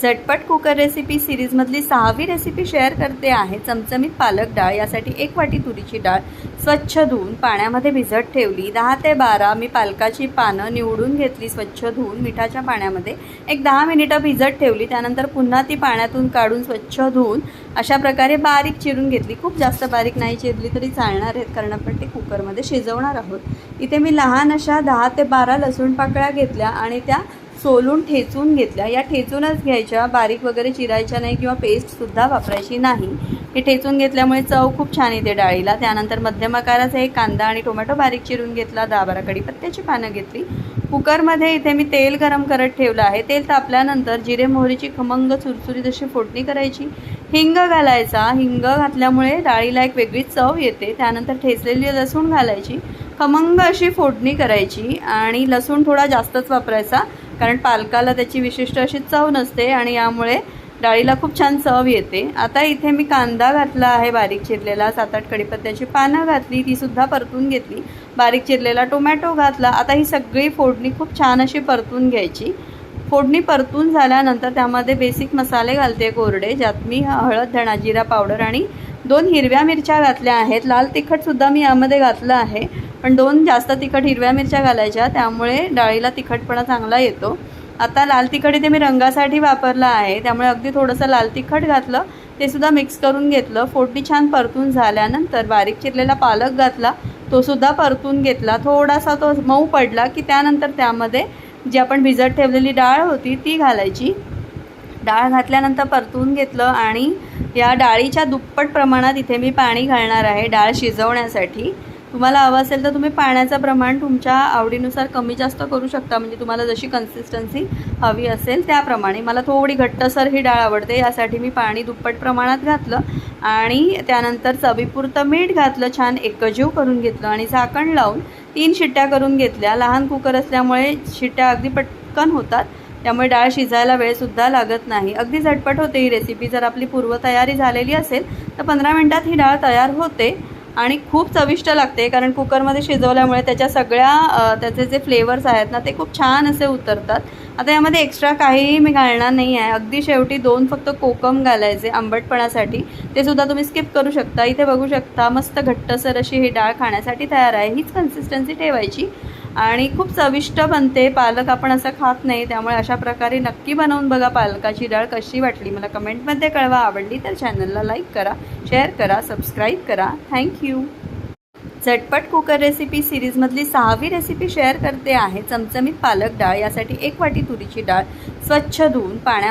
झटपट cooker recipe सीरीजमधली 6वी recipe share करते आहे। चमचमीत पालक डाळ। यासाठी 1 वाटी तुरीची डाळ स्वच्छ धुवून पाण्यामध्ये भिजत ठेवली। 10 ते 12 मी पालकाची पानं निवडून घेतली, स्वच्छ धुवून मिठाच्या पाण्यामध्ये एक 10 मिनिटं भिजत ठेवली। त्यानंतर पुन्हा ती पाण्यातून काढून स्वच्छ धुवून अशा प्रकारे बारीक चिरून घेतली। खूप जास्त बारीक नाही चिरली तरी चालणार आहेत, कारण आपण ते कुकरमध्ये शिजवणार आहोत। इथे मी लहान अशा 10 ते 12 लसूण पाकळ्या घेतल्या आणि त्या सोलून ठेचून घेतल्या। या ठेचूनच घ्यायच्या, बारीक वगैरे चिरायच्या नाही किंवा पेस्टसुद्धा वापरायची नाही। हे ठेचून घेतल्यामुळे चव खूप छान येते डाळीला। त्यानंतर मध्यम आकाराचा एक कांदा आणि टोमॅटो बारीक चिरून घेतला। 10-12 कढीपत्त्याची पानं घेतली। कुकरमध्ये इथे मी तेल गरम करत ठेवलं आहे। तेल तापल्यानंतर जिरे मोहरीची खमंग चुरचुरीत अशी फोडणी करायची। हिंग घालायचा। हिंग घातल्यामुळे डाळीला एक वेगळीच चव येते। त्यानंतर ठेचलेली लसूण घालायची, खमंग अशी फोडणी करायची आणि लसूण थोडा जास्तच वापरायचा, कारण पालकाला त्याची विशिष्ट अशी चव नसते आणि यामुळे डाळीला खूप छान चव येते। आता इथे मी कांदा घातला आहे बारीक चिरलेला, 7-8 कढीपत्त्याची पानं घातली, तीसुद्धा परतून घेतली। बारीक चिरलेला टोमॅटो घातला। आता ही सगळी फोडणी खूप छान अशी परतून घ्यायची। फोडणी परतून झाल्यानंतर त्यामध्ये बेसिक मसाले घालते कोरडे, ज्यात मी हळद, धणा जिरा पावडर आणि 2 हिरव्या मिरच्या घातल्या आहेत। लाल तिखटसुद्धा मी यामध्ये घातलं आहे, पण 2 जास्त तिखट हिरव्या मिरच्या घालायच्या, त्यामुळे डाळीला तिखटपणा चांगला येतो। आता लाल तिखट इथे मी रंगासाठी वापरला आहे, त्यामुळे अगदी थोडंसं लाल तिखट घातलं, ते सुद्धा मिक्स करून घेतलं। फोडणी छान परतून झाल्यानंतर बारीक चिरलेला पालक घातला, तो सुद्धा परतून घेतला। थोडासा तो मऊ पडला की त्यानंतर त्यामध्ये जी आपण भिजत ठेवलेली डाळ होती ती घालायची। डाळ घातल्यानंतर परतून घेतलं आणि या डाळीच्या दुप्पट प्रमाणात इथे मी पाणी घालणार आहे डाळ शिजवण्यासाठी। तुम्हाला हवं असेल तर तुम्ही पाण्याचं प्रमाण तुमच्या आवडीनुसार कमी जास्त करू शकता, म्हणजे तुम्हाला जशी कन्सिस्टन्सी हवी असेल त्याप्रमाणे। मला थोडी घट्टसर ही डाळ आवडते, यासाठी मी पाणी दुप्पट प्रमाणात घातलं आणि त्यानंतर चवीपुरतं मीठ घातलं, छान एकजीव करून घेतलं आणि झाकण लावून 3 शिट्ट्या करून घेतल्या। लहान कुकर असल्यामुळे शिट्ट्या अगदी पटकन होतात, त्यामुळे डाळ शिजायला वेळसुद्धा लागत नाही। अगदी झटपट होते ही रेसिपी। जर आपली पूर्वतयारी झालेली असेल तर 15 मिनिटात ही डाळ तयार होते आणि खूप चविष्ट लागते, कारण कुकरमध्ये शिजवल्यामुळे त्याच्या सगळ्या त्याचे जे फ्लेवर्स आहेत ना ते खूप छान असे उतरतात। आता यामध्ये एक्स्ट्रा काहीही मी घालणार नाही आहे। अगदी शेवटी 2 फक्त कोकम घालायचे आंबटपणासाठी, ते सुद्धा तुम्ही स्किप करू शकता। इथे बघू शकता मस्त घट्टसर अशी ही डाळ खाण्यासाठी तयार आहे। हीच कन्सिस्टन्सी ठेवायची आणि खूप चविष्ट बनते। पालक आपण असं खात नाही, त्यामुळे अशा प्रकारे नक्की बनवून बघा। पालकाची डाळ कशी वाटली मला कमेंटमध्ये कळवा। आवडली तर चॅनलला लाईक करा, शेअर करा, सबस्क्राईब करा। थँक्यू। झटपट कुकर रेसिपी सीरीजमधली 6वी रेसिपी शेअर करते आहे। चमचमीत पालक डाळ। यासाठी 1 वाटी तुरीची डाळ स्वच्छ धुवून